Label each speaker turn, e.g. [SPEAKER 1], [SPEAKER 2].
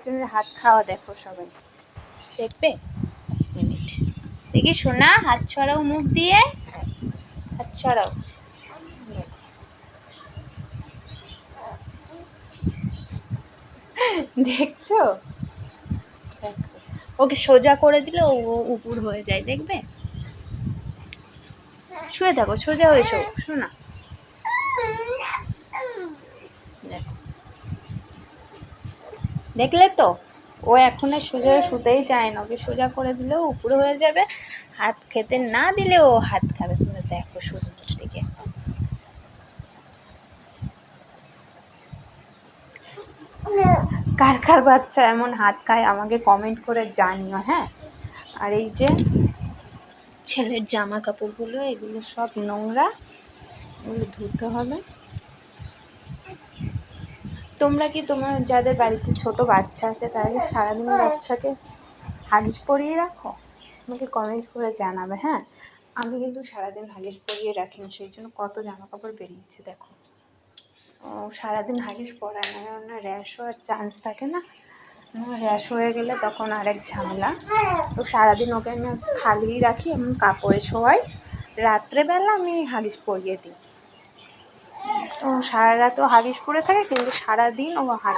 [SPEAKER 1] আরেকজনের হাত খাওয়া দেখো সবাই, দেখবে? মিনিট দেখি সোনা, হাত ছড়াও, মুখ দিয়ে হাত ছড়াও। দেখছো? ওকে সোজা করে দিলে ও উপর হয়ে যায়, দেখবে? শুয়ে থাকো, সোজা হয়েছো শোনা। দেখো, দেখলে তো? ও এখন আর সোজা হয়ে শুতেই চায় না, ওকে সোজা করে দিলেও উপরে হয়ে যাবে, হাত খেতে না দিলে ও হাত খাবে। তোমরা দেখো শুরুর দিকে। কার কার বাচ্চা এমন হাত খায় আমাকে কমেন্ট করে জানিও, হ্যাঁ? আর এই যে ছেলের জামা কাপড়গুলো, এগুলো সব নোংরা, এগুলো ধুতে হবে। তোমরা কি তোমার যাদের বাড়িতে ছোট বাচ্চা আছে তারা কি সারাদিন বাচ্চাকে হাগিস পরিয়ে রাখো? আমাকে কমেন্ট করে জানাবে, হ্যাঁ? আমি কিন্তু সারাদিন হাগিস পরিয়ে রাখি না, সেই জন্য কত জামা কাপড় বেরিয়েছে দেখো। ও সারাদিন হাগিস পরায় না, কারণ র্যাশ হওয়ার চান্স থাকে না, র্যাশ হয়ে গেলে তখন আরেক ঝামেলা। তো সারাদিন ওকে আমি খালিই রাখি, এমন কাপড়ে শোয়াই, রাত্রেবেলা আমি হাগিস পরিয়ে দিই। ও সারা রাত ও হাগিস পরে থাকে, কিন্তু সারাদিন ও হাগিস